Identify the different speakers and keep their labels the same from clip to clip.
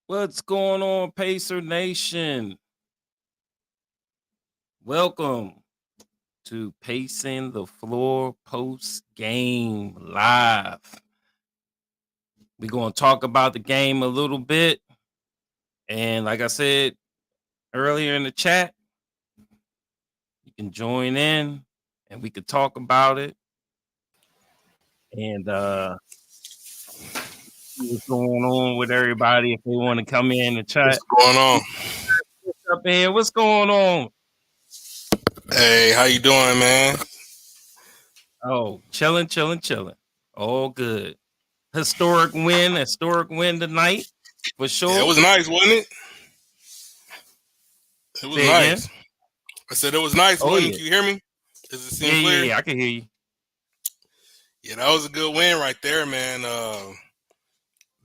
Speaker 1: What's going on, Pacer Nation? Welcome to Pacing the Floor Post Game Live. We're going to talk about the game a little bit. And like I said earlier in the chat, you can join in and we could talk about it. And see what's going on with everybody if they want to come in and chat.
Speaker 2: What's going on?
Speaker 1: What's up, man? What's going on?
Speaker 2: Hey, how you doing, man?
Speaker 1: Oh, chilling. All good. Historic win tonight for sure.
Speaker 2: Yeah, it was nice, wasn't it? It was
Speaker 1: Say
Speaker 2: nice.
Speaker 1: again?
Speaker 2: I said it was nice,
Speaker 1: Oh,
Speaker 2: wasn't it?
Speaker 1: yeah.
Speaker 2: Can you hear me? Does it seem clear?
Speaker 1: Yeah, I can hear you.
Speaker 2: Yeah, that was a good win right there, man.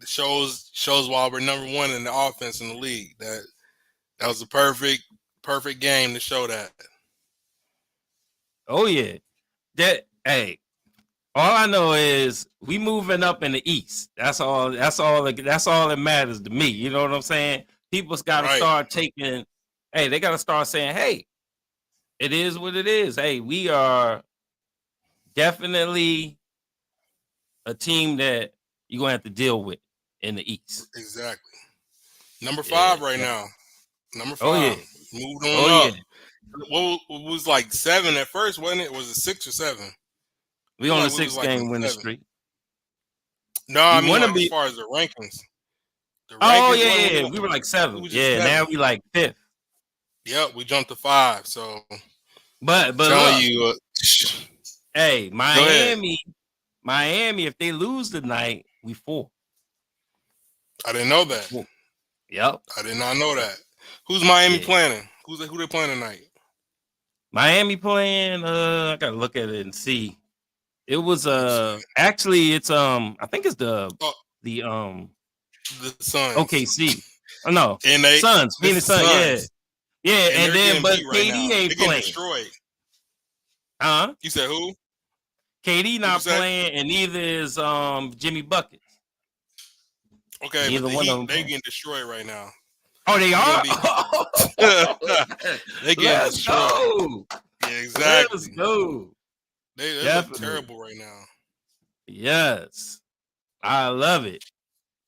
Speaker 2: It shows why we're number one in the offense in the league. That was a perfect game to show that.
Speaker 1: Oh yeah. Hey, all I know is we moving up in the East. That's all that matters to me. You know what I'm saying? People's got to start taking. Hey, they got to start saying, "Hey, it is what it is." Hey, we are definitely a team that you're gonna have to deal with in the East.
Speaker 2: Exactly. Number 5 right now. Number 5.
Speaker 1: Oh yeah.
Speaker 2: Moved on up. Yeah. What was like 7 at first, wasn't it? Was it 6 or 7?
Speaker 1: We on the 6-game winning streak.
Speaker 2: No, I mean like as far as the rankings.
Speaker 1: Oh yeah. We were like 7. Yeah, 7. Now we like 5th.
Speaker 2: Yep, we jumped to 5. So,
Speaker 1: but
Speaker 2: telling
Speaker 1: look,
Speaker 2: you,
Speaker 1: hey, Miami, if they lose tonight, we 4.
Speaker 2: I didn't know that.
Speaker 1: Yep,
Speaker 2: I did not know that. Who's Miami playing? Who they playing tonight?
Speaker 1: Miami playing. I gotta look at it and see. It was actually it's I think it's the
Speaker 2: Suns.
Speaker 1: OKC. Oh no,
Speaker 2: and they
Speaker 1: Suns. Phoenix Suns. Yeah, and then but KD
Speaker 2: right
Speaker 1: ain't playing.
Speaker 2: Destroyed.
Speaker 1: Huh?
Speaker 2: You said who?
Speaker 1: KD not playing, and neither is Jimmy Buckets.
Speaker 2: Okay, neither but the Heat, they getting destroyed right now.
Speaker 1: Oh, they are.
Speaker 2: They getting destroyed.
Speaker 1: Go.
Speaker 2: Yeah, exactly.
Speaker 1: Let's go.
Speaker 2: They look terrible right now.
Speaker 1: Yes, I love it.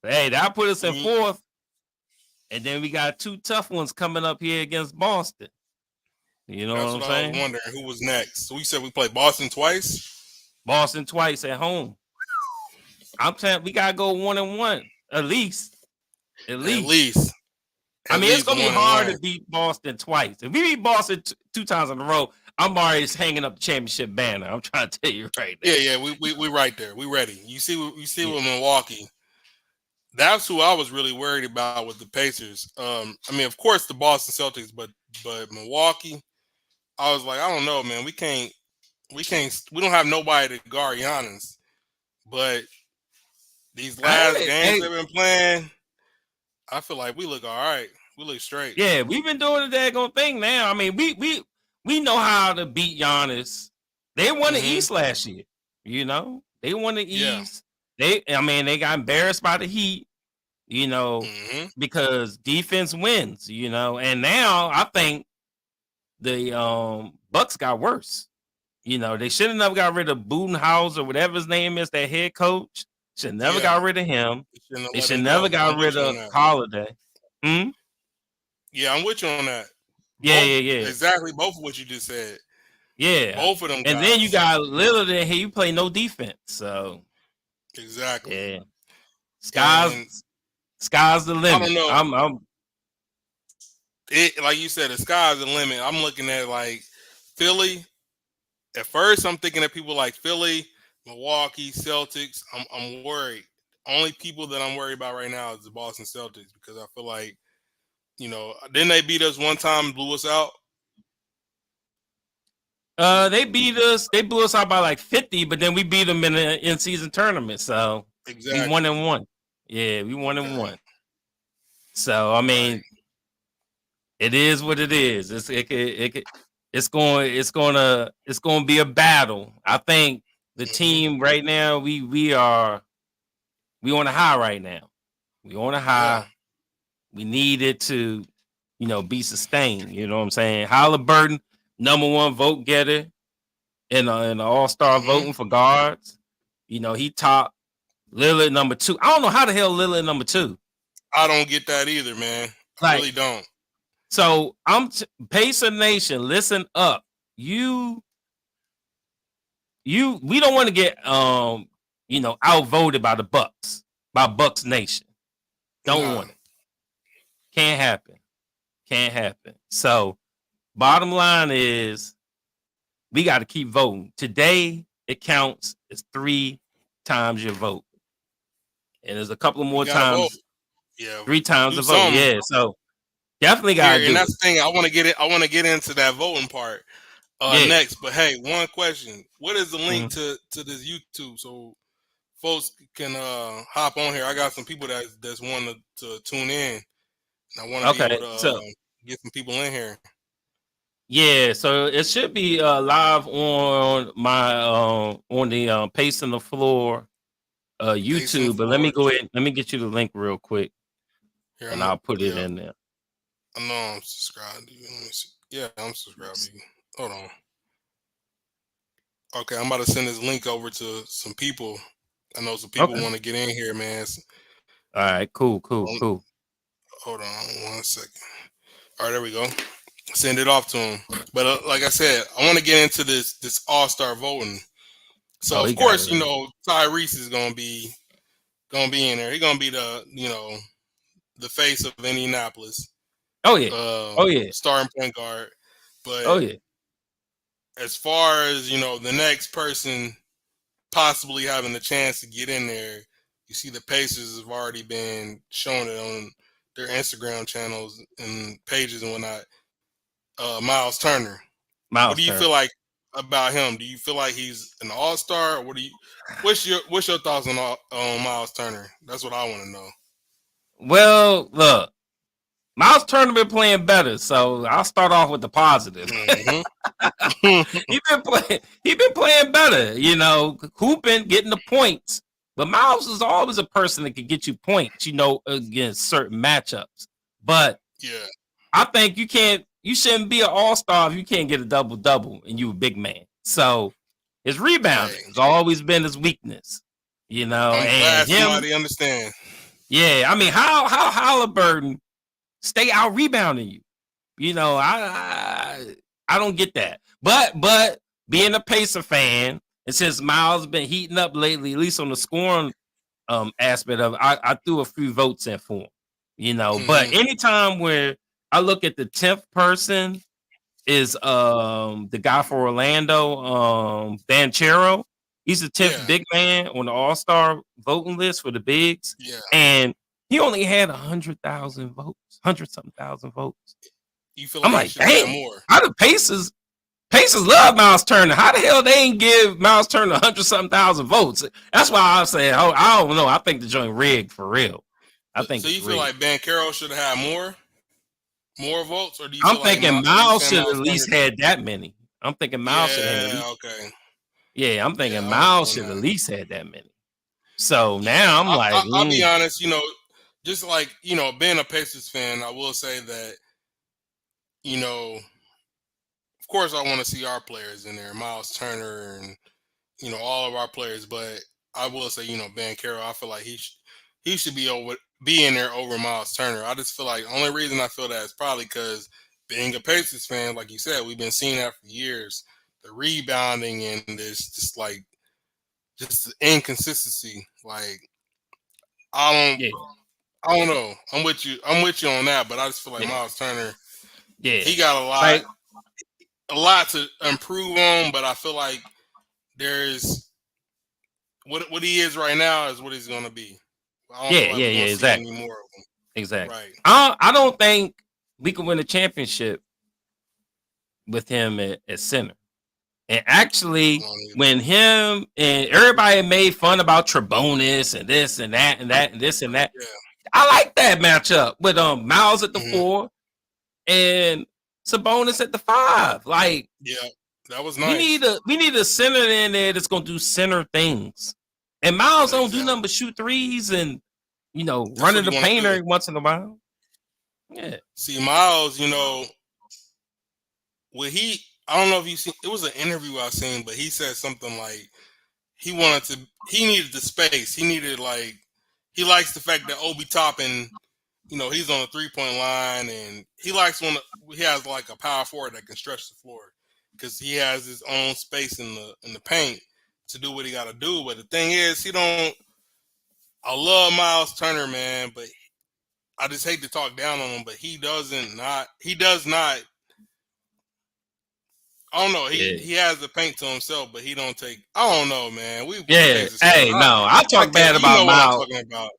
Speaker 1: Hey, that put us in 4th, and then we got 2 tough ones coming up here against Boston. You know what I'm saying?
Speaker 2: I was wondering who was next. So we said we played Boston twice.
Speaker 1: Boston twice at home. I'm saying we gotta go 1-1 at least. At least. I mean, it's gonna be hard to beat Boston twice. If we beat Boston 2 times in a row, I'm already hanging up the championship banner. I'm trying to tell you right now.
Speaker 2: Yeah, we right there. We ready. You see with Milwaukee. That's who I was really worried about with the Pacers. I mean, of course, the Boston Celtics, but Milwaukee, I was like, I don't know, man. We don't have nobody to guard Giannis. But these last games they've been playing, I feel like we look all right. We look straight.
Speaker 1: Yeah, we've been doing the daggone thing now. I mean, we know how to beat Giannis. They won the East last year. You know, they won the East. They got embarrassed by the Heat. You know, because defense wins. You know, and now I think the Bucks got worse. You know, they should have never got rid of Budenholzer or whatever his name is, their head coach. Should never got rid of him. They should never got rid of Holiday.
Speaker 2: Yeah, I'm with you on that.
Speaker 1: Yeah.
Speaker 2: Exactly, both of what you just said.
Speaker 1: Yeah.
Speaker 2: Both of them
Speaker 1: and
Speaker 2: guys.
Speaker 1: Then you got Lillard in here. You play no defense. So
Speaker 2: exactly.
Speaker 1: Yeah. Sky's the limit.
Speaker 2: I don't know.
Speaker 1: I'm
Speaker 2: like you said, the sky's the limit. I'm looking at like Philly. At first, I'm thinking of people like Philly, Milwaukee, Celtics. I'm worried. Only people that I'm worried about right now is the Boston Celtics because I feel like, you know, didn't they beat us one time and blew us out?
Speaker 1: They beat us. They blew us out by like 50, but then we beat them in the in-season tournament. So we 1-1. Yeah, we 1-1. So I mean, it is what it is. It's going to be a battle. I think the team right now we on a high right now. We on a high. We need it to, be sustained. You know what I'm saying? Halliburton, #1 vote getter in the All-Star voting for guards. He topped Lillard #2. I don't know how the hell Lillard #2.
Speaker 2: I don't get that either, man. I really don't.
Speaker 1: So Pacer Nation, listen up. We don't want to get outvoted by the Bucks, by Bucks Nation. Don't want it. Can't happen. So bottom line is we got to keep voting. Today it counts as 3 times your vote. And there's a couple of more times.
Speaker 2: Vote. Yeah.
Speaker 1: 3 times the vote. Yeah. So definitely got to do it.
Speaker 2: And that's the thing. I want to get into that voting part next. But hey, one question. What is the link to this YouTube so folks can hop on here? I got some people that's wanting to tune in. And I want to be able to get some people in here.
Speaker 1: Yeah, so it should be live on my on the Pacing the Floor YouTube. But let me go ahead. Let me get you the link real quick, and I'll put it in there.
Speaker 2: I know I'm subscribed. Let me see. Yeah, I'm subscribed. Hold on. Okay, I'm about to send this link over to some people. I know some people want to get in here, man.
Speaker 1: All right, cool.
Speaker 2: Hold on 1 second. All right, there we go. Send it off to him. But like I said, I want to get into this All-Star voting. So of course, Tyrese is gonna be in there. He's gonna be the face of Indianapolis.
Speaker 1: Oh yeah.
Speaker 2: Starting point guard. But as far as the next person possibly having the chance to get in there, you see the Pacers have already been showing it on their Instagram channels and pages and whatnot. Miles Turner. What do you feel like about him? Do you feel like he's an all-star? Or what's your thoughts on Miles Turner? That's what I want to know.
Speaker 1: Well, look, Miles Turner been playing better, so I'll start off with the positive. He been playing better, hooping, getting the points. But Miles is always a person that can get you points, against certain matchups. But I think you shouldn't be an all-star if you can't get a double-double and you a big man. So his rebounding has always been his weakness,
Speaker 2: I'm glad somebody understand.
Speaker 1: Yeah, I mean, how Halliburton stay out rebounding you? I don't get that. But being a Pacer fan, and since Miles been heating up lately, at least on the scoring aspect of it, I threw a few votes in for him. But anytime where I look at the 10th person is the guy for Orlando, Banchero. He's the 10th big man on the All-Star voting list for the bigs.
Speaker 2: Yeah.
Speaker 1: And he only had 100,000 votes, 100-something thousand votes.
Speaker 2: You feel like I'm like, dang, more?
Speaker 1: How the Pacers love Miles Turner. How the hell they ain't give Miles Turner 100-something thousand votes? That's why I say, I don't know. I think the joint rigged for real. I think
Speaker 2: so. You feel like Banchero should have had more votes, or do you?
Speaker 1: I'm thinking Miles should at least had that many. I'm thinking Miles should have at least.
Speaker 2: Okay.
Speaker 1: Yeah, I'm thinking Miles should at least had that many. So now I'm like,
Speaker 2: I'll be honest. Just like being a Pacers fan, I will say that of course I want to see our players in there, Miles Turner and all of our players. But I will say Banchero, I feel like he should be in there over Miles Turner. I just feel like the only reason I feel that is probably because being a Pacers fan, like you said, we've been seeing that for years. The rebounding and this just the inconsistency. Like I don't know. I'm with you on that, but I just feel like Miles Turner, he got a lot to improve on, but I feel like there's what he is right now is what he's gonna be.
Speaker 1: Exactly. Exactly. Right. I don't think we can win a championship with him at center. And actually, when him and everybody made fun about Trebonis and this and that and that and this and that, I like that matchup with Miles at the 4 and Sabonis at the 5. Like,
Speaker 2: that was nice.
Speaker 1: We need a center in there that's gonna do center things. And Miles don't do nothing but shoot threes and running the paint every once in a while. Yeah.
Speaker 2: See, Miles, I don't know if you seen. It was an interview I seen, but he said something like he needed the space. He likes the fact that Obi Toppin, he's on the 3-point line, and he likes when he has like a power forward that can stretch the floor because he has his own space in the paint to do what he got to do. But the thing is, I love Miles Turner, man, but I just hate to talk down on him, but he does not. I don't know.
Speaker 1: Yeah.
Speaker 2: He has the paint to himself, but he don't take. I don't know, man. We
Speaker 1: Yeah.
Speaker 2: Pacers fans.
Speaker 1: Hey, no, I
Speaker 2: I
Speaker 1: talk
Speaker 2: get.
Speaker 1: bad
Speaker 2: You
Speaker 1: about
Speaker 2: know what I'm
Speaker 1: Miles.
Speaker 2: talking about.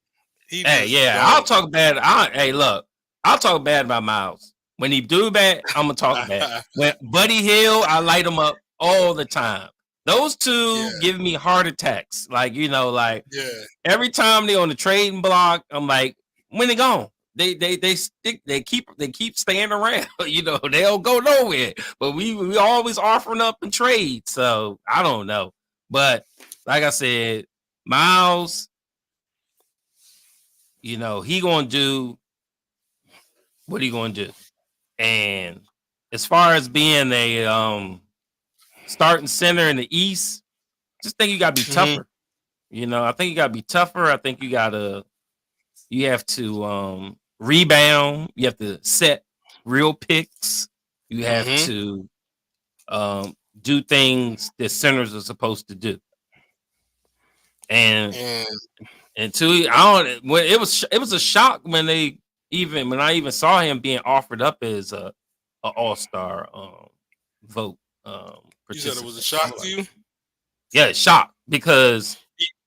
Speaker 2: He
Speaker 1: Hey,
Speaker 2: just
Speaker 1: yeah, I'll
Speaker 2: don't.
Speaker 1: talk bad. Hey, look, I'll talk bad about Miles. When he do bad, I'm gonna talk bad. When Buddy Hill, I light him up all the time. Those two
Speaker 2: Yeah.
Speaker 1: give me heart attacks. Like, like
Speaker 2: Yeah.
Speaker 1: every time they on the trading block, I'm like, when they gone? They keep staying around. They don't go nowhere. But we always offering up and trade. So I don't know. But like I said, Miles, he gonna do what he gonna do. And as far as being a starting center in the East, just think you gotta be tougher. I think you gotta be tougher. I think you have to rebound. You have to set real picks. You have to do things that centers are supposed to do. And two, it was a shock when I even saw him being offered up as a all-star vote
Speaker 2: You said it
Speaker 1: participant.
Speaker 2: was a shock to you?
Speaker 1: Yeah, shock because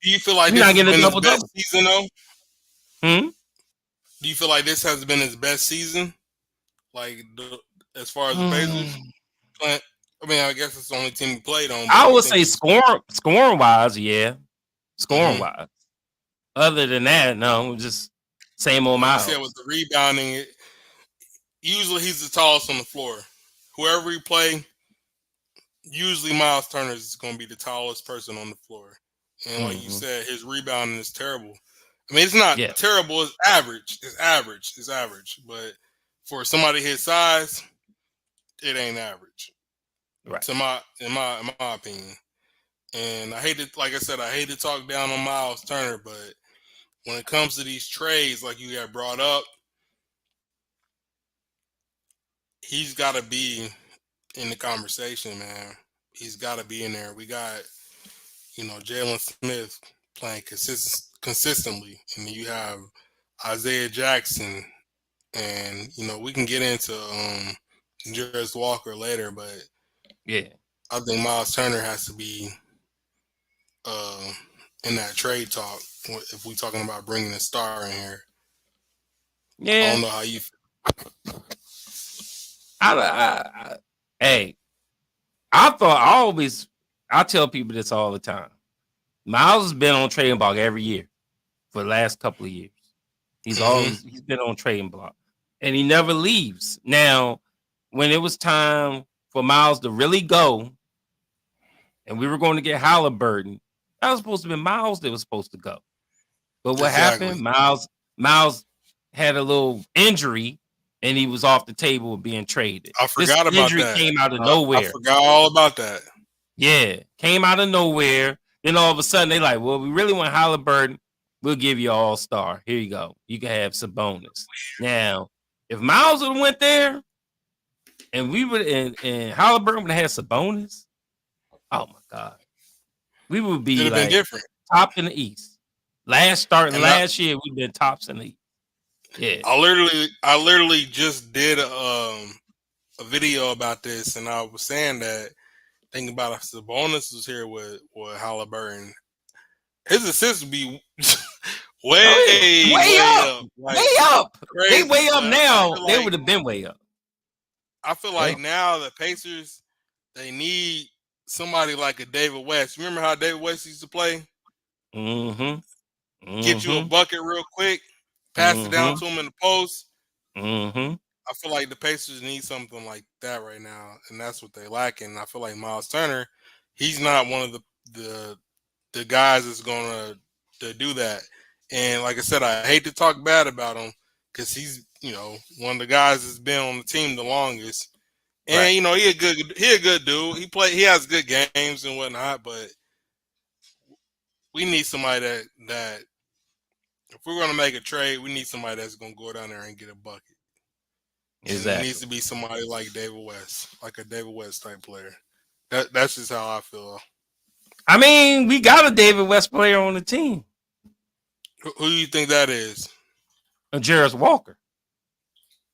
Speaker 2: Do you feel like
Speaker 1: you're
Speaker 2: this
Speaker 1: not
Speaker 2: has
Speaker 1: getting a
Speaker 2: been his
Speaker 1: double
Speaker 2: best
Speaker 1: double.
Speaker 2: season though?
Speaker 1: Hmm?
Speaker 2: Do you feel like this has been his best season? Like as far as the Pacers? I mean, I guess it's the only team he played on, but
Speaker 1: I
Speaker 2: do you
Speaker 1: would
Speaker 2: think
Speaker 1: say
Speaker 2: it's
Speaker 1: scoring wise, yeah. Scoring wise. Other than that, no, just same old
Speaker 2: like you said with
Speaker 1: Miles.
Speaker 2: the rebounding? Usually he's the tallest on the floor. Whoever he play, usually Miles Turner is going to be the tallest person on the floor. And like you said, his rebounding is terrible. I mean, it's not
Speaker 1: Yeah,
Speaker 2: terrible. It's average. It's average. It's average. But for somebody his size, it ain't average.
Speaker 1: right.
Speaker 2: In my opinion. And like I said, I hate to talk down on Miles Turner, but when it comes to these trades, like you got brought up, he's got to be in the conversation, man. He's got to be in there. We got, Jalen Smith playing consistently, and you have Isaiah Jackson, and we can get into Jarris Walker later, but
Speaker 1: Yeah.
Speaker 2: I think Miles Turner has to be in that trade talk if we're talking about bringing a star in here.
Speaker 1: Yeah.
Speaker 2: I don't know how you feel.
Speaker 1: Hey, I tell people this all the time. Miles has been on trading block every year for the last couple of years. He's been on trading block, and he never leaves. Now, when it was time for Miles to really go, and we were going to get Halliburton, that was supposed to be Miles that was supposed to go. But what happened? Miles had a little injury, and he was off the table of being traded.
Speaker 2: I forgot
Speaker 1: This
Speaker 2: about
Speaker 1: injury
Speaker 2: that.
Speaker 1: came out of nowhere.
Speaker 2: I forgot all about that.
Speaker 1: Yeah, came out of nowhere. Then all of a sudden, they like, well, we really want Halliburton. We'll give you all-star. Here you go. You can have some bonus. Now, if Miles would have went there, and we would and Halliburton would have had some bonus, oh my God. We would be
Speaker 2: It'd have been different.
Speaker 1: Top in the East. Last year, we've been tops in the East. Yeah.
Speaker 2: I literally just did a video about this, and I was saying that thinking about if Sabonis was here with Halliburton, his assists would be way up.
Speaker 1: Way up.
Speaker 2: Crazy.
Speaker 1: They way up now. They would have been way up.
Speaker 2: I feel like now the Pacers, they need somebody like a David West. Remember how David West used to play? Get you a bucket real quick, pass it down to him in the post. I feel like the Pacers need something like that right now, and that's what they're lacking. I feel like Miles Turner, he's not one of the guys that's going to do that. And like I said, I hate to talk bad about him because he's one of the guys that's been on the team the longest. And
Speaker 1: Right.
Speaker 2: he a good dude. He has good games and whatnot, but we need somebody that if we're gonna make a trade, we need somebody that's gonna go down there and get a bucket. And it needs
Speaker 1: Exactly.
Speaker 2: to be somebody like David West, like a David West type player. That's just how I feel.
Speaker 1: I mean, we got a David West player on the team.
Speaker 2: Who do you think that is?
Speaker 1: Jarris Walker.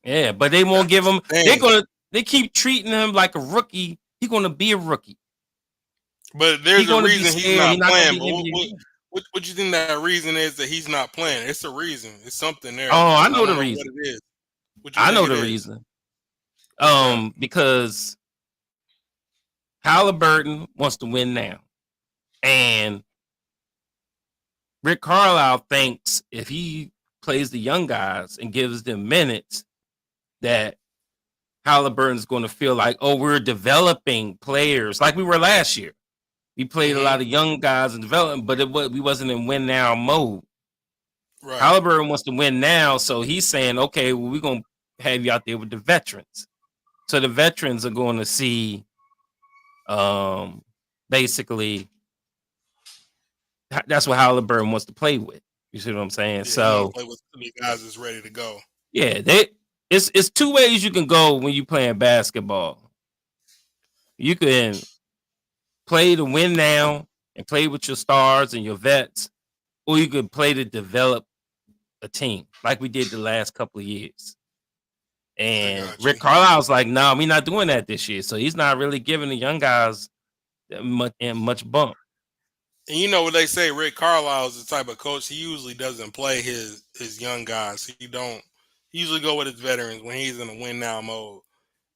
Speaker 1: Yeah, but they won't give him. They keep treating him like a rookie. He's gonna be a rookie.
Speaker 2: But there's a reason he's not playing. But what you think that reason is that he's not playing? It's a reason. It's something there.
Speaker 1: Oh, I know the reason.
Speaker 2: What it is.
Speaker 1: I know the reason. Because Halliburton wants to win now, and Rick Carlisle thinks if he plays the young guys and gives them minutes, that Halliburton's going to feel like, oh, we're developing players like we were last year. We played a lot of young guys in development, but we wasn't in win now mode. Right. Halliburton wants to win now, so he's saying, okay, well, we're going to have you out there with the veterans. So the veterans are going to see, basically, that's what Halliburton wants to play with. You see what I'm saying?
Speaker 2: Yeah,
Speaker 1: so
Speaker 2: play with these guys is ready to go.
Speaker 1: Yeah, it's two ways you can go when you're playing basketball. You can play to win now and play with your stars and your vets, or you could play to develop a team like we did the last couple of years. And Rick Carlisle's like, no, we're not doing that this year. So he's not really giving the young guys much bump.
Speaker 2: And you know what they say, Rick Carlisle is the type of coach, he usually doesn't play his young guys. He usually go with his veterans when he's in a win now mode.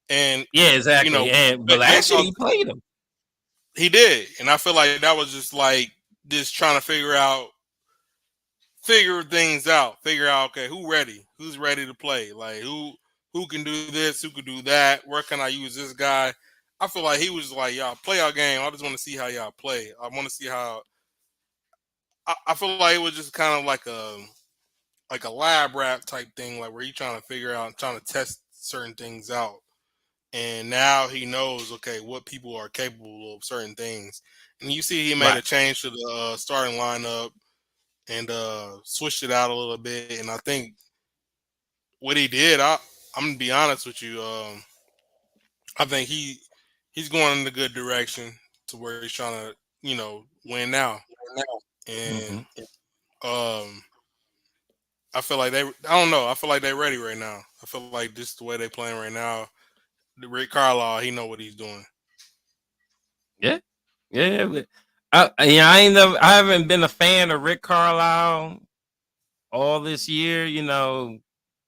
Speaker 2: And
Speaker 1: yeah, exactly. But last year he played them.
Speaker 2: He did. And I feel like that was just trying to figure things out. Figure out, okay, who's ready to play? Like who can do this, who can do that? Where can I use this guy? I feel like he was like, y'all play our game. I just want to see how y'all play. I want to see how. I feel like it was just kind of like a lab rat type thing, like where he's trying to test certain things out. And now he knows, okay, what people are capable of certain things. And you see he made a change to the starting lineup and switched it out a little bit. And I think what he did, I'm going to be honest with you, I think he's going in a good direction to where he's trying to, win now. And I feel like I feel like they're ready right now. I feel like this is the way they're playing right now. Rick Carlisle, he know what he's doing.
Speaker 1: Yeah. But I haven't been a fan of Rick Carlisle all this year,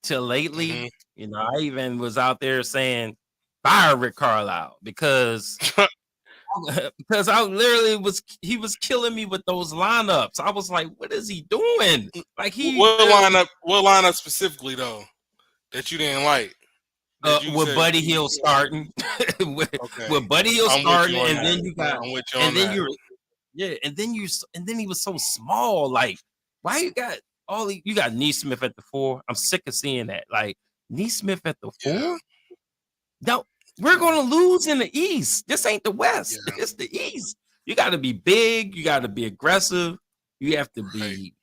Speaker 1: till lately. I even was out there saying fire Rick Carlisle because I literally he was killing me with those lineups. I was like, what is he doing? Like
Speaker 2: what lineup specifically though that you didn't like?
Speaker 1: With Buddy Hield starting, with Buddy Hield starting, and then you got, and then and then he was so small. Like, why you got you got Neesmith at the 4? I'm sick of seeing that. Like Neesmith at the 4. Yeah. No, we're gonna lose in the East. This ain't the West. Yeah. It's the East. You got to be big. You got to be aggressive. You have to be,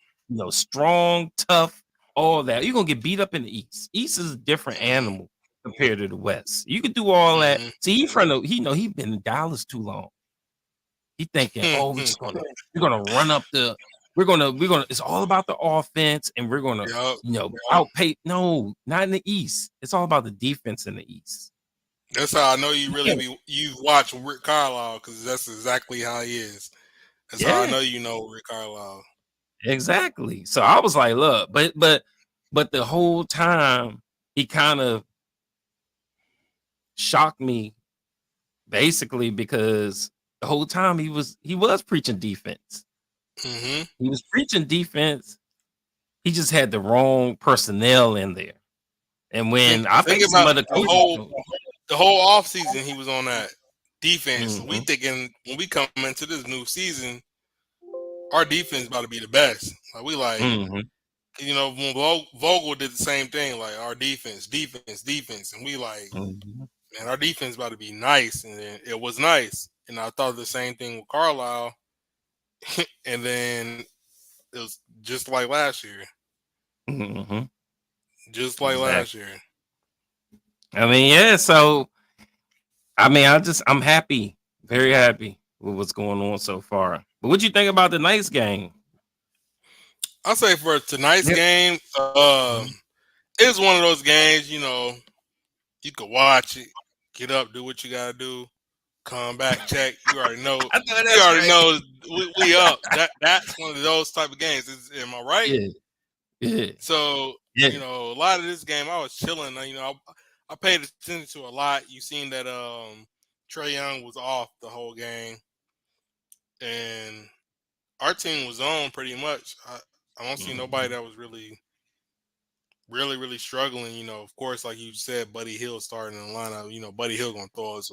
Speaker 1: strong, tough. All that. You're gonna get beat up in the East. East is a different animal compared to the West. You can do all that. See, he's been in Dallas too long. He thinking, we're gonna run up we're gonna it's all about the offense and we're gonna outpay. No, not in the East. It's all about the defense in the East.
Speaker 2: That's how I know you watch Rick Carlisle, because that's exactly how he is. That's how I know Rick Carlisle.
Speaker 1: Exactly. So I was like, look, but the whole time he kind of shocked me, basically, because the whole time he was preaching defense. He was preaching defense. He just had the wrong personnel in there. And when I think about the
Speaker 2: whole offseason, he was on that defense. We thinking when we come into this new season, our defense about to be the best. Like when Vogel did the same thing, like our defense, and we like,
Speaker 1: Mm-hmm.
Speaker 2: man, our defense about to be nice, and then it was nice, and I thought the same thing with Carlisle, and then it was just like last year,
Speaker 1: Mm-hmm.
Speaker 2: just like last
Speaker 1: Exactly.
Speaker 2: year.
Speaker 1: I mean, yeah. So, I mean, I'm happy, very happy with what's going on so far. But what you think about the Knights game?
Speaker 2: I say for tonight's
Speaker 1: Yep.
Speaker 2: game,
Speaker 1: Mhm.
Speaker 2: it's one of those games, you could watch it, get up, do what you gotta do, come back, check. You already know.
Speaker 1: I know
Speaker 2: You
Speaker 1: that's
Speaker 2: already
Speaker 1: right.
Speaker 2: know we up. That's one of those type of games. Am I right?
Speaker 1: Yeah, yeah,
Speaker 2: So
Speaker 1: yeah.
Speaker 2: a lot of this game, I was chilling. I paid attention to a lot. You seen that Trey Young was off the whole game, and our team was on pretty much. I don't see nobody
Speaker 1: Mhm.
Speaker 2: that was really struggling. Of course, like you said, Buddy Hill starting in the lineup. Buddy Hill gonna throw us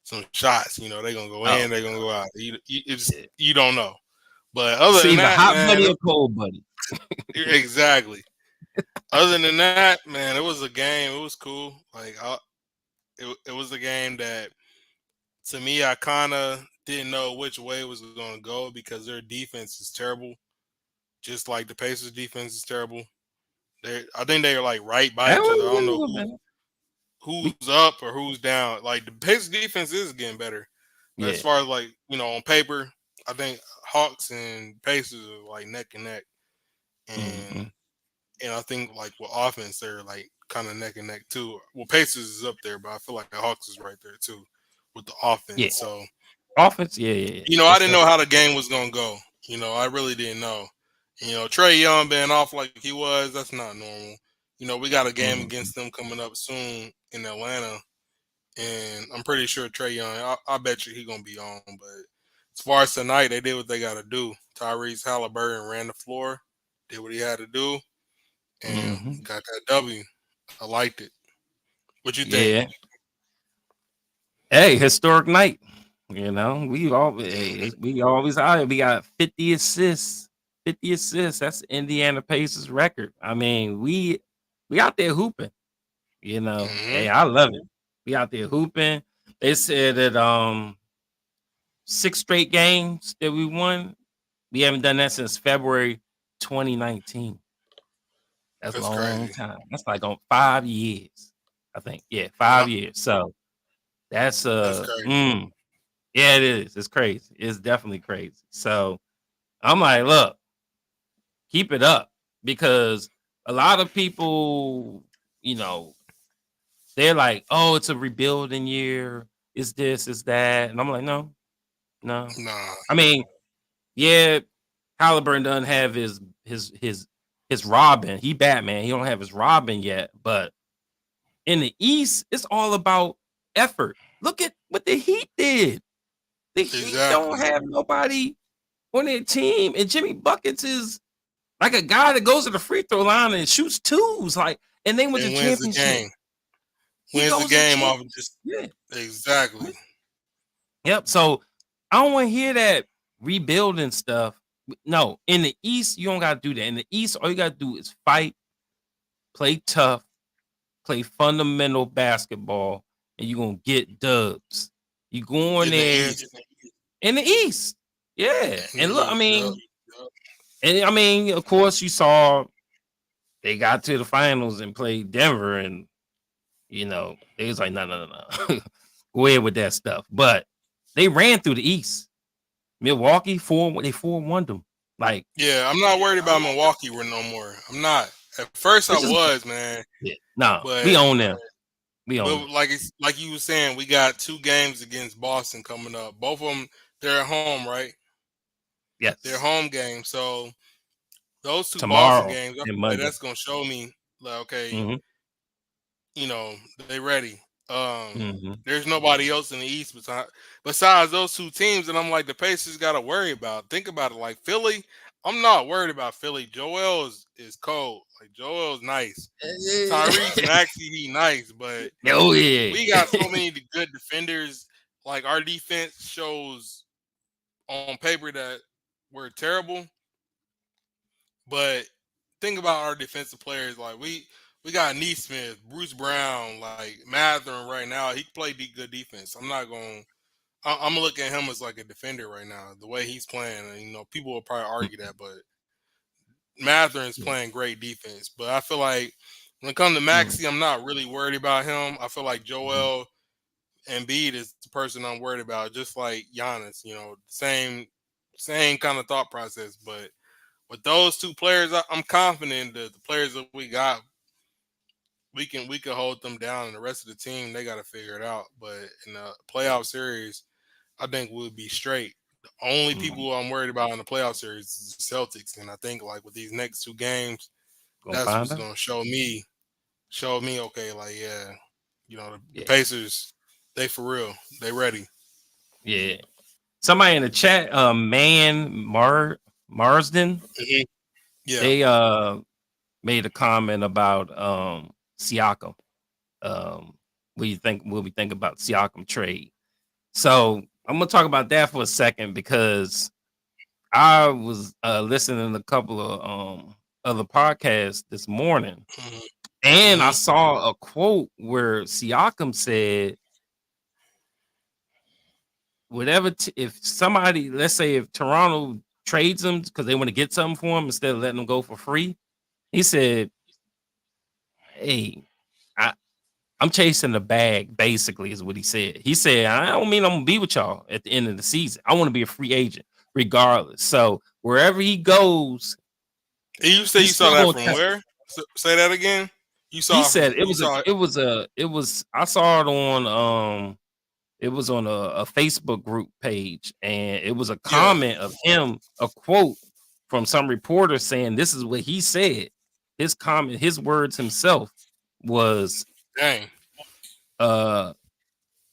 Speaker 2: some shots. They're gonna go
Speaker 1: Oh
Speaker 2: in, they're gonna
Speaker 1: God.
Speaker 2: go out.
Speaker 1: Yeah.
Speaker 2: You don't know. But other
Speaker 1: It's
Speaker 2: than
Speaker 1: either
Speaker 2: that,
Speaker 1: hot
Speaker 2: man,
Speaker 1: buddy or cold buddy.
Speaker 2: exactly. Other than that, man, it was a game. It was cool. It was a game that to me, I kind of didn't know which way it was going to go because their defense is terrible, just like the Pacers' defense is terrible. I think they are like right by
Speaker 1: That
Speaker 2: each other. I don't
Speaker 1: was a
Speaker 2: know
Speaker 1: little bit. We,
Speaker 2: who's up or who's down. Like the Pacers' defense is getting better, but as
Speaker 1: yeah.
Speaker 2: far as like on paper, I think Hawks and Pacers are like neck and neck, and
Speaker 1: Hmm.
Speaker 2: and I think like with offense they're like kind of neck and neck too. Well, Pacers is up there, but I feel like the Hawks is right there too with the
Speaker 1: Yeah.
Speaker 2: offense. So
Speaker 1: Offense. Yeah, yeah, yeah.
Speaker 2: I
Speaker 1: It's
Speaker 2: didn't
Speaker 1: the.
Speaker 2: know how the game was gonna go. I really didn't know. Trey Young being off like he was, that's not normal. We got a game
Speaker 1: Mhm.
Speaker 2: against them coming up soon in Atlanta, and I'm pretty sure Trey Young. I bet you he gonna be on. But as far as tonight, they did what they got to do. Tyrese Halliburton ran the floor, did what he had to do, and
Speaker 1: Mhm.
Speaker 2: got that W. I liked it. What you think?
Speaker 1: Yeah. Hey, historic night.
Speaker 2: Mm,
Speaker 1: We always out here. We got 50 assists. 50 assists. That's Indiana Pacers record. I mean, we out there hooping.
Speaker 2: mm-hmm.
Speaker 1: Hey, I love it. We out there hooping. They said that 6 straight games that we won. We haven't done that since February 2019. That's a
Speaker 2: That's
Speaker 1: long
Speaker 2: crazy.
Speaker 1: time. That's like on 5 years, I think. Yeah,
Speaker 2: Yeah,
Speaker 1: 5 years. So that's
Speaker 2: that's crazy.
Speaker 1: yeah, it is. It's crazy. It's definitely crazy. So I'm like, look, keep it up because a lot of people, you know, they're like, oh, it's a rebuilding year. It's this, it's that. And I'm like, no, no.
Speaker 2: Nah,
Speaker 1: I mean, yeah, Halliburton doesn't have his Robin. He Batman. He don't have his Robin yet. But in the East, it's all about effort. Look at what the Heat did. The Heat don't
Speaker 2: exactly.
Speaker 1: have nobody on their team, and Jimmy Buckets is like a guy that goes to the free throw line and shoots twos. Like, and they went to
Speaker 2: And wins the
Speaker 1: championship.
Speaker 2: game.
Speaker 1: He
Speaker 2: Wins the
Speaker 1: goes to
Speaker 2: game
Speaker 1: champ.
Speaker 2: off of just
Speaker 1: Yeah.
Speaker 2: exactly.
Speaker 1: Yep. So I don't want to hear that rebuilding stuff. No, in the East, you don't got to do that. In the East, all you got to do is fight, play tough, play fundamental basketball, and you're going to get dubs. You go in
Speaker 2: In the
Speaker 1: there
Speaker 2: East.
Speaker 1: in the East. Yeah.
Speaker 2: In the
Speaker 1: And look,
Speaker 2: East. Yup. Yup.
Speaker 1: of course, you saw they got to the finals and played Denver, and they was like, no. Go ahead with that stuff. But they ran through the East. Milwaukee, they 4-1 them. Like,
Speaker 2: Yeah, I'm not worried about Milwaukee no more. I'm not. At first I
Speaker 1: it's just
Speaker 2: was, man.
Speaker 1: yeah. No, we
Speaker 2: But
Speaker 1: own them. We own them.
Speaker 2: like you were saying, we got 2 games against Boston coming up. Both of them, they're at home, right? They're
Speaker 1: Yes.
Speaker 2: home games. So those 2 Boston
Speaker 1: Tomorrow
Speaker 2: games, I
Speaker 1: and
Speaker 2: feel like
Speaker 1: Monday.
Speaker 2: that's gonna show me like, okay,
Speaker 1: Hmm.
Speaker 2: they ready.
Speaker 1: Hmm.
Speaker 2: There's nobody else in the East besides those 2 teams, and I'm like the Pacers got to worry about. Think about it, like Philly. I'm not worried about Philly. Joel is cold. Like Joel's nice. Tyrese Maxey, he nice, but
Speaker 1: Oh yeah.
Speaker 2: we got so many good defenders. Like our defense shows on paper that we're terrible, but think about our defensive players. Like we got Neesmith, Bruce Brown, like Matherin right now. He played good defense. I'm not going. I'm gonna look at him as like a defender right now. The way he's playing, and people will probably argue that, but Matherin's
Speaker 1: Yeah.
Speaker 2: playing great defense. But I feel like when it comes to
Speaker 1: Mm,
Speaker 2: Maxey, I'm not really worried about him. I feel like
Speaker 1: mhm.
Speaker 2: Joel Embiid is the person I'm worried about, just like Giannis. Same kind of thought process. But with those two players, I'm confident that the players that we got, we can hold them down, and the rest of the team they got to figure it out. But in the playoff series, I think we'll be straight. The only people
Speaker 1: Mhm.
Speaker 2: who I'm worried about in the playoff series is the Celtics, and I think like with these next two games,
Speaker 1: Gonna
Speaker 2: that's
Speaker 1: find
Speaker 2: what's
Speaker 1: out.
Speaker 2: gonna show me. Okay, like yeah, the
Speaker 1: Yeah.
Speaker 2: Pacers, they for real, they ready.
Speaker 1: Yeah. Somebody in the chat, Marsden,
Speaker 2: Hmm. Yeah.
Speaker 1: they made a comment about Siakam. What we think about Siakam trade. So I'm gonna talk about that for a second because I was listening to a couple of other podcasts this morning,
Speaker 2: Hmm.
Speaker 1: and I
Speaker 2: Hmm.
Speaker 1: saw a quote where Siakam said, "Whatever, if somebody, let's say, if Toronto trades him because they want to get something for him instead of letting him go for free," he said, "Hey, I, I'm chasing the bag." Basically, is what he said. He said, "I don't mean I'm gonna be with y'all at the end of the season. I want to be a free agent, regardless. So wherever he goes,
Speaker 2: You say
Speaker 1: he's
Speaker 2: you saw
Speaker 1: still
Speaker 2: that
Speaker 1: gonna
Speaker 2: from
Speaker 1: test."
Speaker 2: where? Say that again. You
Speaker 1: He
Speaker 2: saw it
Speaker 1: said
Speaker 2: from
Speaker 1: it
Speaker 2: you
Speaker 1: was a
Speaker 2: saw it.
Speaker 1: it was a it was I saw it on it was on a Facebook group page, and it was a
Speaker 2: Yeah.
Speaker 1: comment of him, a quote from some reporter saying this is what he said. His comment, his words himself was
Speaker 2: Dang.
Speaker 1: uh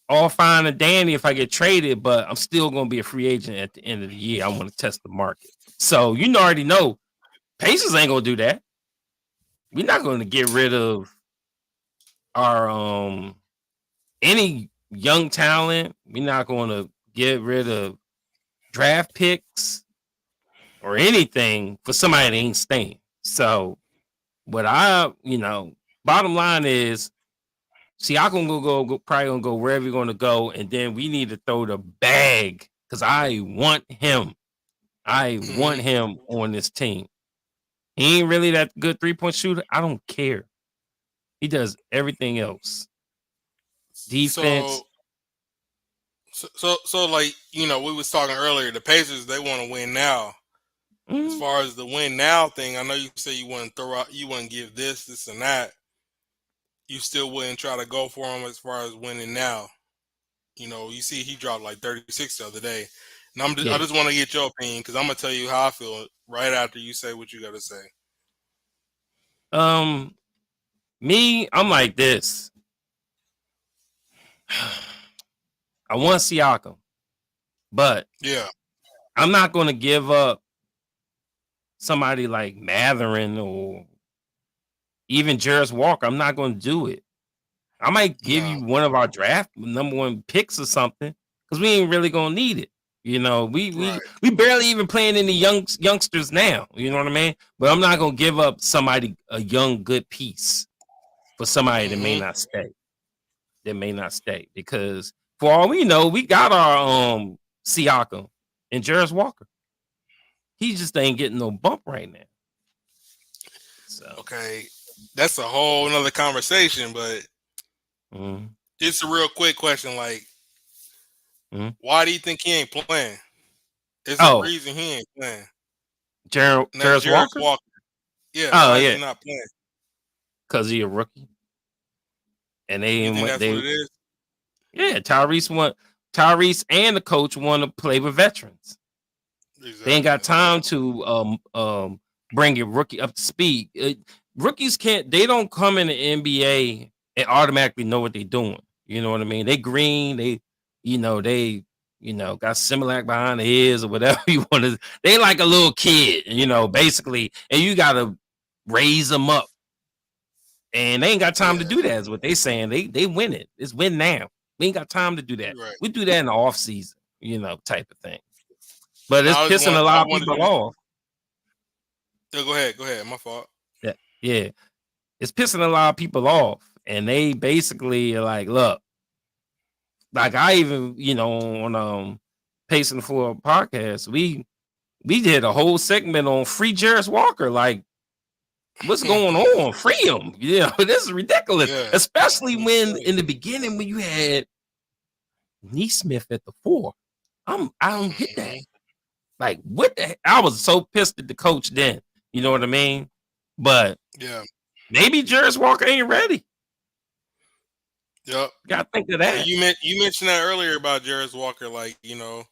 Speaker 1: all fine and dandy if I get traded, but I'm still gonna be a free agent at the end of the year. I want to test the market. So already know Pacers ain't gonna do that. We're not gonna get rid of our any young talent. We're not going to get rid of draft picks or anything for somebody that ain't staying. So, what bottom line is, Siakam gonna probably gonna go wherever you're gonna go, and then we need to throw the bag because I want him. I want
Speaker 2: Hmm.
Speaker 1: him on this team. He ain't really that good 3-point shooter. I don't care. He does everything else. Defense.
Speaker 2: So so like we was talking earlier. The Pacers they want to win now. As
Speaker 1: mm,
Speaker 2: far as the win now thing, I know you say you wouldn't throw out, you wouldn't give this, and that. You still wouldn't try to go for him as far as winning now. You see he dropped like 36 the other day, and I
Speaker 1: yeah.
Speaker 2: just want to get your opinion because I'm gonna tell you how I feel right after you say what you got to say.
Speaker 1: Um, Me, I'm like this. I want Siakam, but
Speaker 2: Yeah,
Speaker 1: I'm not going to give up somebody like Matherin or even Jarris Walker. I'm not going to do it. I might give
Speaker 2: no,
Speaker 1: you one of our draft number one picks or something because we ain't really going to need it. We
Speaker 2: right.
Speaker 1: we barely even playing any youngsters now. You know what I mean? But I'm not going to give up somebody a young good piece for somebody that may
Speaker 2: Hmm.
Speaker 1: not stay. That may not stay because for all we know, we got our Siakam and Jarris Walker. He just ain't getting no bump right now. So
Speaker 2: Okay, that's a whole another conversation, but
Speaker 1: mhm,
Speaker 2: it's a real quick question. Like,
Speaker 1: mhm.
Speaker 2: why do you think he ain't playing? There's a
Speaker 1: Oh,
Speaker 2: reason he ain't playing, and that's
Speaker 1: Jarris
Speaker 2: Jarris
Speaker 1: Walker.
Speaker 2: Walker. Yeah,
Speaker 1: Oh
Speaker 2: why is he
Speaker 1: yeah,
Speaker 2: not playing?
Speaker 1: because he a rookie and they
Speaker 2: You
Speaker 1: didn't
Speaker 2: think
Speaker 1: want
Speaker 2: that's what
Speaker 1: they
Speaker 2: it is?
Speaker 1: yeah Tyrese and the coach want to play with veterans. They ain't
Speaker 2: Exactly.
Speaker 1: got time to bring a rookie up to speed. Rookies can't. They don't come in the NBA and automatically know what they're doing. You know what I mean? They green. They got Similac behind the ears or whatever you want to. They like a little kid. Basically, and you got to raise them up. And they ain't got time to
Speaker 2: Yeah,
Speaker 1: do that. Is what they saying. They win it. It's win now. We ain't got time to do that.
Speaker 2: you're right.
Speaker 1: We do that in the off season. Type of thing. But
Speaker 2: No,
Speaker 1: it's pissing a
Speaker 2: I
Speaker 1: lot of
Speaker 2: wanted
Speaker 1: people
Speaker 2: you to.
Speaker 1: off.
Speaker 2: Yeah, go ahead. Go ahead. My fault.
Speaker 1: Yeah, it's pissing a lot of people off, and they basically are like, look, like I even on Pacing for a podcast, we did a whole segment on free Jarris Walker, like. What's going on? Free him. This is ridiculous.
Speaker 2: Yeah.
Speaker 1: Especially when in the beginning when you had Neesmith at the 4. I don't get that. Like, what the heck? I was so pissed at the coach then. You know what I mean? But
Speaker 2: Yeah.
Speaker 1: maybe Jarris Walker ain't ready.
Speaker 2: Yep.
Speaker 1: Gotta think of that.
Speaker 2: You mentioned that earlier about Jarris Walker, like, like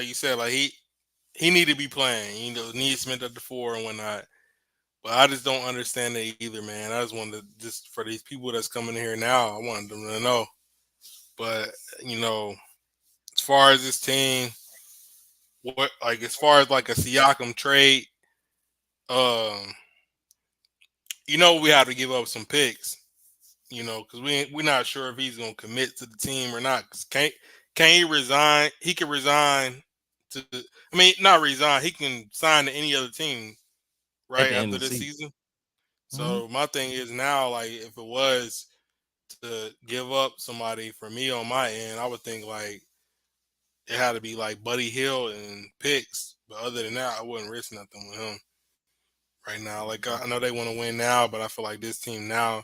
Speaker 2: you said, like he need to be playing, Neesmith at the 4 and whatnot. But I just don't understand it either, man. I just wanted to, just for these people that's coming here now, I wanted them to know. But as far as this team, as far as like a Siakam trade, um, we have to give up some picks, because we're not sure if he's gonna commit to the team or not. Cause can he resign? He can resign to. I mean, not resign. He can sign to any other team,
Speaker 1: At
Speaker 2: right
Speaker 1: the end
Speaker 2: after
Speaker 1: of the
Speaker 2: this
Speaker 1: season.
Speaker 2: season. So my thing is now, like, if it was to give up somebody for me on my end, I would think like it had to be like Buddy Hill and picks. But other than that, I wouldn't risk nothing with him right now. Like, I know they want to win now, but I feel like this team now,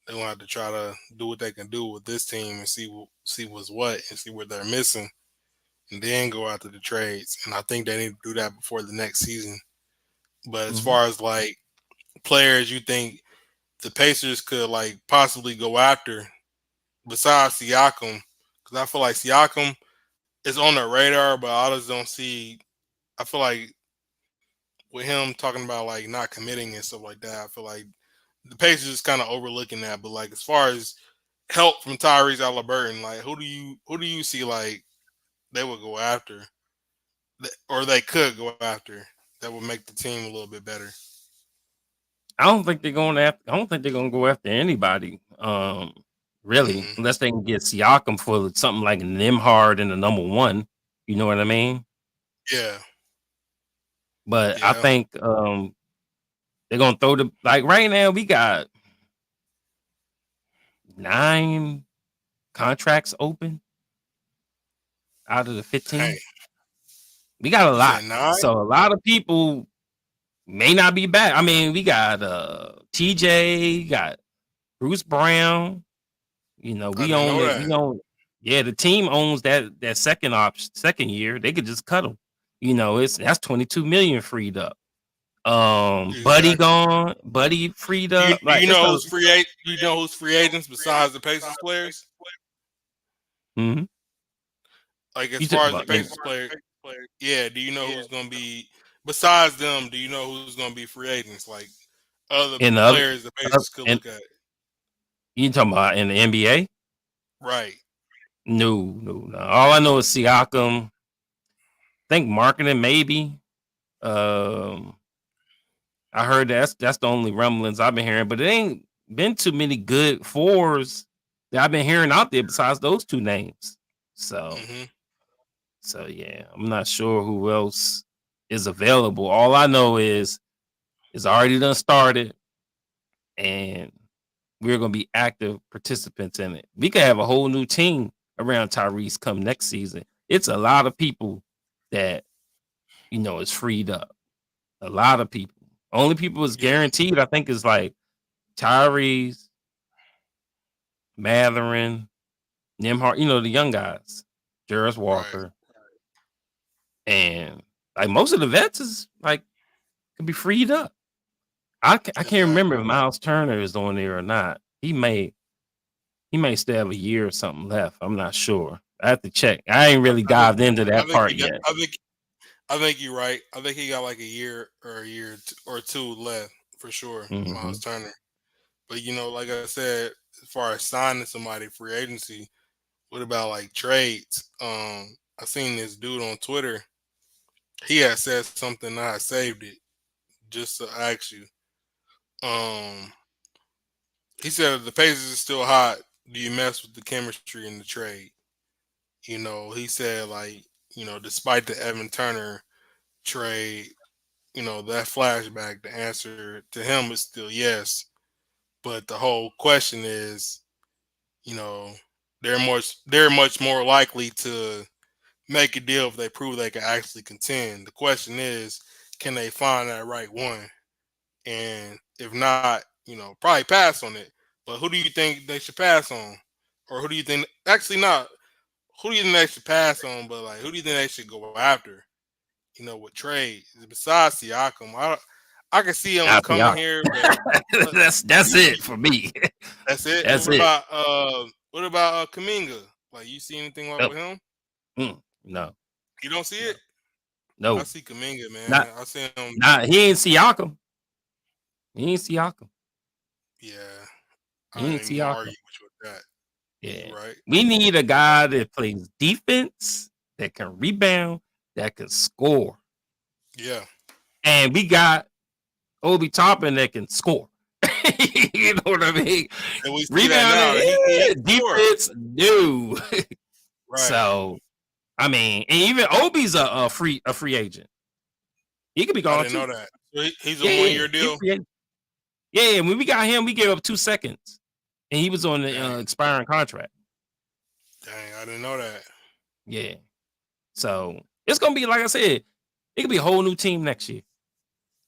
Speaker 2: they're gonna have to try to do what they can do with this team and see what's what and see what they're missing, and then go after the trades. And I think they need to do that before the next season. But as far as like players you think the Pacers could like possibly go after besides Siakam, because I feel like Siakam is on the radar, but I just don't see. I feel like with him talking about like not committing and stuff like that, I feel like the Pacers is kind of overlooking that. But like as far as help from Tyrese Halliburton, like who do you see like they would go after, or they could go after, that would make the team a little bit better?
Speaker 1: I don't think they're going after. I don't think they're gonna go after anybody. Really,
Speaker 2: Mm-hmm.
Speaker 1: unless they can get Siakam for something like Nimhard in the number 1. You know what I mean?
Speaker 2: Yeah.
Speaker 1: But I
Speaker 2: Yeah.
Speaker 1: think they're gonna throw like right now we got 9 contracts open out of the
Speaker 2: Hey,
Speaker 1: 15. We got a
Speaker 2: you said
Speaker 1: lot.
Speaker 2: 9?
Speaker 1: So a lot of people may not be back. I mean, we got TJ, got Bruce Brown.
Speaker 2: I
Speaker 1: We
Speaker 2: didn't
Speaker 1: own
Speaker 2: know
Speaker 1: it.
Speaker 2: that.
Speaker 1: We own Yeah, the team owns that second option, second year. They could just cut them. That's 22 million freed up. Buddy
Speaker 2: Exactly.
Speaker 1: gone, Buddy freed
Speaker 2: Do you
Speaker 1: up.
Speaker 2: do
Speaker 1: Like
Speaker 2: you
Speaker 1: it's
Speaker 2: know
Speaker 1: a
Speaker 2: who's free agent? Do you know who's free agents besides the Pacers players?
Speaker 1: Mhm.
Speaker 2: Like as
Speaker 1: You talking
Speaker 2: far as the
Speaker 1: about in
Speaker 2: Pacers player, yeah. Do you know who's gonna be besides them? Do you know who's gonna be free agents? Like other
Speaker 1: in the other
Speaker 2: players the Pacers could
Speaker 1: and
Speaker 2: look at.
Speaker 1: you talking about in the NBA?
Speaker 2: Right.
Speaker 1: No, no, no. All I know is Siakam. Think marketing maybe. Um, I heard that's the only rumblings I've been hearing, but it ain't been too many good 4s that I've been hearing out there besides those 2 names. So,
Speaker 2: Mm-hmm.
Speaker 1: so yeah, I'm not sure who else is available. All I know is it's already done started, and we're gonna be active participants in it. We could have a whole new team around Tyrese come next season. It's a lot of people that is freed up. A lot of people. Only people is
Speaker 2: Yeah.
Speaker 1: guaranteed, I think, is like Tyrese, Matherin, Nimhart, the young guys, Jarris
Speaker 2: Right.
Speaker 1: Walker, and like most of the vets is like could be freed up. I can't remember
Speaker 2: Exactly.
Speaker 1: if Miles Turner is on there or not. He may still have a year or something left. I'm not sure. I have to check. I ain't really
Speaker 2: I think
Speaker 1: dived into
Speaker 2: I
Speaker 1: that
Speaker 2: think
Speaker 1: part
Speaker 2: he got.
Speaker 1: yet.
Speaker 2: I think you're right. I think he got like a year or two left for sure,
Speaker 1: Hmm.
Speaker 2: Miles Turner. But like I said, as far as signing somebody free agency, what about like trades? I seen this dude on Twitter. He had said something. I saved it just to ask you. Um, he said if the Pacers is still hot, do you mess with the chemistry in the trade? He said like despite the Evan Turner trade, that flashback, the answer to him is still yes. But the whole question is, you know, they're much more likely to make a deal if they prove they can actually contend. The question is, can they find that right one? And if not, probably pass on it. But who do you think they should pass on? Or who do you think actually not? Who do you think they should pass on? But like, who do you think they should go after? With trade besides Siakam, I can see him
Speaker 1: Not
Speaker 2: coming
Speaker 1: Siakam.
Speaker 2: here, but
Speaker 1: That's it for me.
Speaker 2: that's it.
Speaker 1: That's it.
Speaker 2: What about Kaminga? Like, you see anything like
Speaker 1: No,
Speaker 2: with him?
Speaker 1: no,
Speaker 2: You don't see
Speaker 1: no,
Speaker 2: it? I
Speaker 1: no.
Speaker 2: see Kaminga,
Speaker 1: Not,
Speaker 2: man. I see him.
Speaker 1: not. He ain't Siakam. He ain't Siakam.
Speaker 2: Yeah,
Speaker 1: He
Speaker 2: I
Speaker 1: ain't
Speaker 2: ain't even gonna argue
Speaker 1: Siakam.
Speaker 2: with you with that.
Speaker 1: Yeah.
Speaker 2: You're right.
Speaker 1: We need a
Speaker 2: You're
Speaker 1: guy that plays defense, that can rebound, that can score.
Speaker 2: Yeah.
Speaker 1: And we got Obi Toppin that can score. You know what I mean?
Speaker 2: And we see that
Speaker 1: Rebounding,
Speaker 2: now. He scored.
Speaker 1: defense, no.
Speaker 2: Right.
Speaker 1: So, I mean, and even Obi's a free agent. He could be
Speaker 2: I
Speaker 1: gone
Speaker 2: didn't
Speaker 1: too.
Speaker 2: know that. So he's a
Speaker 1: Yeah,
Speaker 2: 1 year
Speaker 1: he's
Speaker 2: deal.
Speaker 1: free agent. Yeah, when we got him, we gave up 2 seconds, and he was on the
Speaker 2: Dang.
Speaker 1: expiring contract.
Speaker 2: Dang, I didn't know that.
Speaker 1: Yeah, so it's gonna be like I said, it could be a whole new team next year.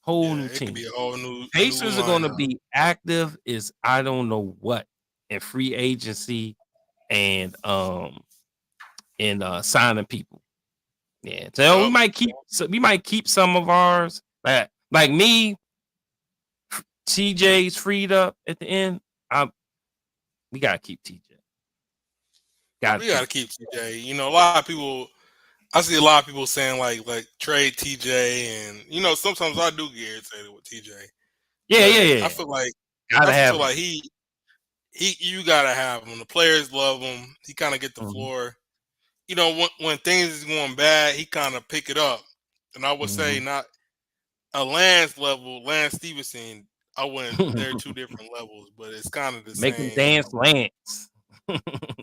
Speaker 1: Whole
Speaker 2: Yeah,
Speaker 1: new
Speaker 2: it could
Speaker 1: team.
Speaker 2: be a whole new
Speaker 1: Pacers are gonna
Speaker 2: lineup.
Speaker 1: be active is I don't know what in free agency and signing people. Yeah, so we
Speaker 2: Yup.
Speaker 1: might keep some of ours. Like me, TJ's freed up at the end. We gotta keep TJ.
Speaker 2: We gotta keep TJ. A lot of people. I see a lot of people saying like trade TJ, and sometimes I do get irritated with TJ.
Speaker 1: Yeah,
Speaker 2: But
Speaker 1: yeah.
Speaker 2: I feel like
Speaker 1: Gotta have him.
Speaker 2: he you gotta have him. The players love him. He kind of get the
Speaker 1: Mhm.
Speaker 2: floor. When things is going bad, he kind of pick it up. And I would say not a Lance Stevenson. I wouldn't. They're two different levels, but it's kind of the
Speaker 1: Make him dance, Lance.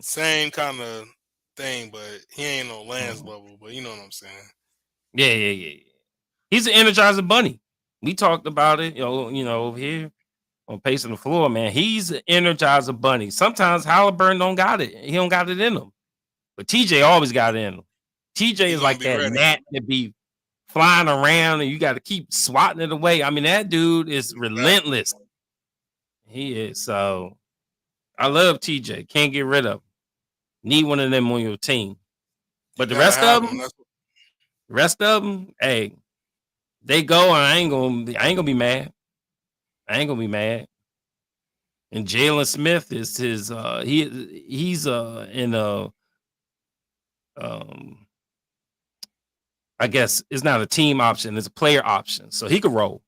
Speaker 2: same kind of thing. But he ain't no Lance
Speaker 1: Mhm.
Speaker 2: level. But you know what I'm saying.
Speaker 1: Yeah. He's an Energizer Bunny. We talked about it, over here on Pacing the Floor, man. He's an Energizer Bunny. Sometimes Halliburton don't got it. He don't got it in him. But TJ always got it in him. TJ
Speaker 2: He
Speaker 1: is
Speaker 2: gonna
Speaker 1: like
Speaker 2: be
Speaker 1: that
Speaker 2: ready.
Speaker 1: gnat that be flying around and you got to keep swatting it away. I mean, that dude is relentless. He is. So I love TJ. Can't get rid of him. Need one of them on your team. But
Speaker 2: You
Speaker 1: the
Speaker 2: gotta
Speaker 1: rest
Speaker 2: have
Speaker 1: of
Speaker 2: him.
Speaker 1: them, hey, they go and I ain't gonna be mad. I ain't gonna be mad. And Jalen Smith is his he's in a I guess it's not a team option, it's a player option. So he could roll.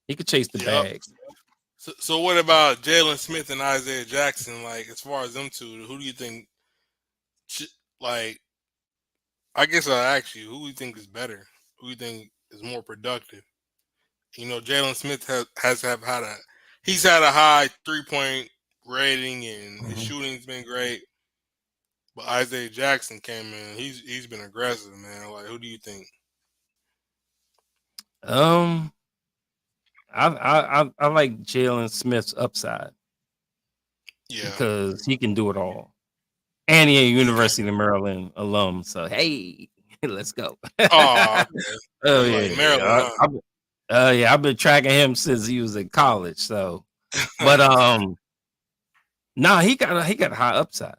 Speaker 1: He could chase the
Speaker 2: Yep.
Speaker 1: bag.
Speaker 2: So what about Jalen Smith and Isaiah Jackson? Like, as far as them two, who do you think? Like, I guess I'll ask you, who do you think is better? Who do you think is more productive? Jalen Smith he's had a high 3-point rating and his shooting's been great. But Isaiah Jackson came in, he's been aggressive, man. Like, who do you think?
Speaker 1: I like Jalen Smith's upside
Speaker 2: Yeah.
Speaker 1: because he can do it all. And he a
Speaker 2: Okay.
Speaker 1: University of Maryland alum. So hey, let's go.
Speaker 2: Oh, okay.
Speaker 1: Oh
Speaker 2: You like Maryland, huh?
Speaker 1: Yeah, I've been tracking him since he was in college. So, but nah, he got a high upside.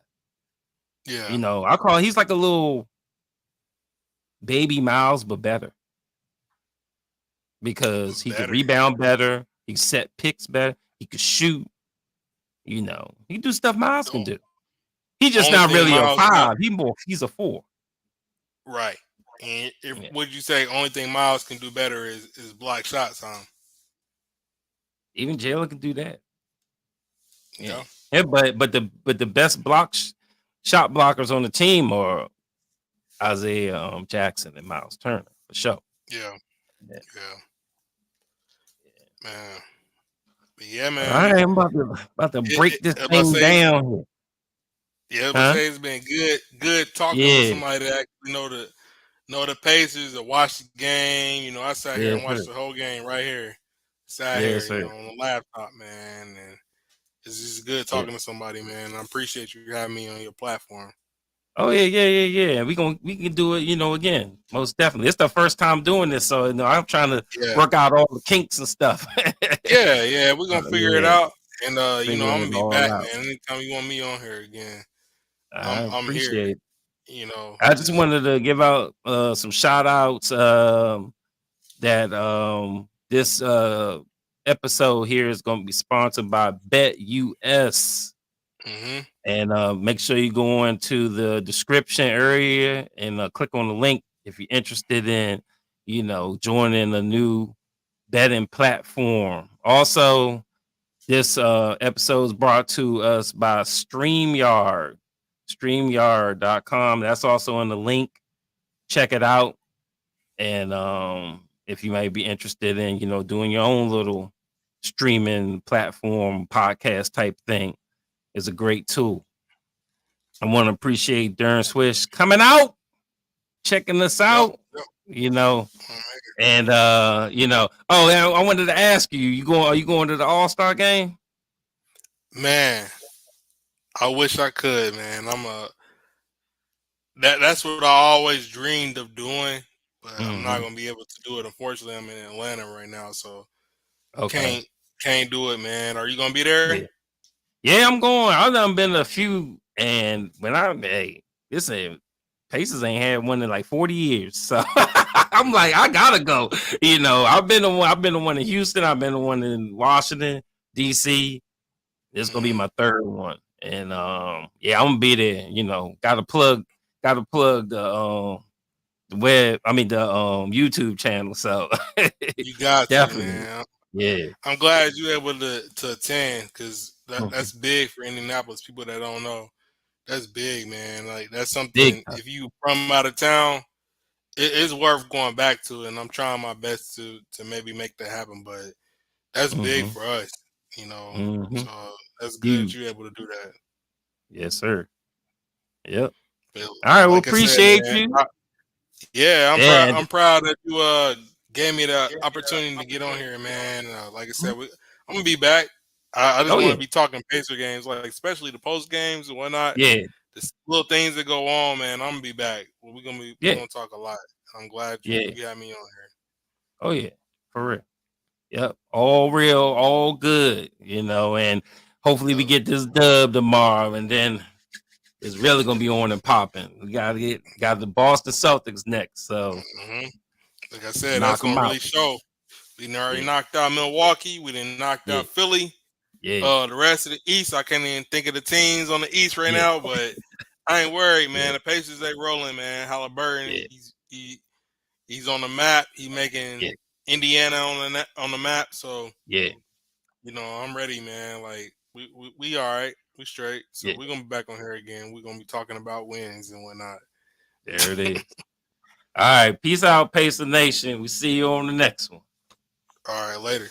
Speaker 2: Yeah.
Speaker 1: He's like a little baby Miles, but better because he could
Speaker 2: Better.
Speaker 1: rebound better, he set picks better, he could shoot. He do stuff Miles can do. He's just
Speaker 2: Only
Speaker 1: not
Speaker 2: thing
Speaker 1: really a
Speaker 2: Miles got
Speaker 1: 5. He's a 4.
Speaker 2: right. And
Speaker 1: Yeah.
Speaker 2: would you say only thing Miles can do better is block shots, huh?
Speaker 1: Even Jalen can do that.
Speaker 2: Yeah.
Speaker 1: Yeah, but the best shot blockers on the team are Isaiah Jackson and Miles Turner for sure.
Speaker 2: Yeah.
Speaker 1: Yeah.
Speaker 2: Man. But yeah, man.
Speaker 1: All right, I'm about to break this thing down here.
Speaker 2: Yeah, but say it's been good talking with somebody that actually know know the Pacers. I watched the game. I sat here
Speaker 1: Yes,
Speaker 2: and watched
Speaker 1: sir.
Speaker 2: the whole game right here. Sat here,
Speaker 1: Yes, sir.
Speaker 2: on the laptop, man. And it's just good
Speaker 1: Yeah.
Speaker 2: talking to somebody, man. I appreciate you having me on your platform.
Speaker 1: Oh yeah. We can do it, again. Most definitely. It's the first time doing this, so I'm trying to
Speaker 2: Yeah,
Speaker 1: work out all the kinks and stuff.
Speaker 2: yeah. We're gonna figure it
Speaker 1: Yeah,
Speaker 2: out. And I'm
Speaker 1: figuring
Speaker 2: gonna
Speaker 1: it
Speaker 2: be
Speaker 1: all
Speaker 2: back,
Speaker 1: out.
Speaker 2: man. Anytime you want me on here again,
Speaker 1: I
Speaker 2: I'm here.
Speaker 1: appreciate it.
Speaker 2: You know,
Speaker 1: I just
Speaker 2: just
Speaker 1: wanted to give out some shout outs that this episode here is going to be sponsored by Bet US.
Speaker 2: hmm
Speaker 1: And make sure you go into the description area and click on the link if you're interested in, joining a new betting platform. Also, this episode is brought to us by StreamYard, StreamYard.com. That's also in the link. Check it out. And if you might be interested in, doing your own little streaming platform, podcast type thing, is a great tool. I want to appreciate Darren Swish coming out, checking us
Speaker 2: yep,
Speaker 1: out,
Speaker 2: yep.
Speaker 1: you know,
Speaker 2: All right.
Speaker 1: and oh, and I wanted to ask you, are you going to the All-Star game?
Speaker 2: Man, I wish I could, man. That's what I always dreamed of doing, but I'm not
Speaker 1: Mm-hmm.
Speaker 2: gonna be able to do it. Unfortunately, I'm in Atlanta right now, so
Speaker 1: Okay.
Speaker 2: can't can't do it, man. Are you gonna be there?
Speaker 1: Yeah. Yeah, I'm going. I've done been a few, and this ain't Pacers ain't had one in like 40 years. So I'm like, I gotta go. I've been the one in Houston, I've been the one in Washington, DC. This is gonna be
Speaker 2: hmm
Speaker 1: my third one. And yeah, I'm gonna be there. Gotta plug the web, the YouTube channel. So
Speaker 2: You got to,
Speaker 1: definitely.
Speaker 2: man.
Speaker 1: Yeah.
Speaker 2: I'm glad you're able to attend because
Speaker 1: Mhm.
Speaker 2: that's big for Indianapolis. People that don't know, that's big, man. Like that's
Speaker 1: Big
Speaker 2: something.
Speaker 1: time.
Speaker 2: If you from out of town, it's worth going back to, and I'm trying my best to maybe make that happen. But that's big
Speaker 1: Hmm.
Speaker 2: for us, you know.
Speaker 1: Hmm.
Speaker 2: So that's good that you're
Speaker 1: Huge.
Speaker 2: able to do that.
Speaker 1: Yes, sir. Yep.
Speaker 2: But
Speaker 1: All right. Well,
Speaker 2: like I said,
Speaker 1: appreciate
Speaker 2: man,
Speaker 1: you.
Speaker 2: yeah,
Speaker 1: And
Speaker 2: I'm proud that you gave me the opportunity to get on here, man. Like I said, I'm gonna be back. I just
Speaker 1: oh
Speaker 2: want
Speaker 1: yeah,
Speaker 2: to be talking Pacer games, like especially the post games and whatnot.
Speaker 1: yeah,
Speaker 2: The little things that go on, man. I'm gonna be back. We're
Speaker 1: yeah,
Speaker 2: gonna talk a lot. I'm glad
Speaker 1: yeah.
Speaker 2: you had me on here.
Speaker 1: Oh yeah, for real. Yep. All real, all good. And hopefully we
Speaker 2: So,
Speaker 1: get this dub tomorrow, and then it's really gonna be on and popping. We got the Boston Celtics next, so
Speaker 2: mhm. Like I said, that's
Speaker 1: knock them
Speaker 2: gonna really
Speaker 1: out.
Speaker 2: show. We already
Speaker 1: Yeah,
Speaker 2: knocked out Milwaukee. We didn't knocked
Speaker 1: yeah,
Speaker 2: out Philly.
Speaker 1: yeah,
Speaker 2: The rest of the East, I can't even think of the teams on the East right
Speaker 1: yeah,
Speaker 2: now. But I ain't worried,
Speaker 1: yeah,
Speaker 2: man. The Pacers they rolling, man. Halliburton,
Speaker 1: yeah,
Speaker 2: he's on the map. He making
Speaker 1: yeah,
Speaker 2: Indiana on the map. So
Speaker 1: yeah,
Speaker 2: I'm ready, man. Like we all right. We straight. So
Speaker 1: yeah.
Speaker 2: we're gonna be back on here again. We're gonna be talking about wins and whatnot.
Speaker 1: There it is. All right, peace out, Pacer Nation. We see you on the next one.
Speaker 2: All right, later.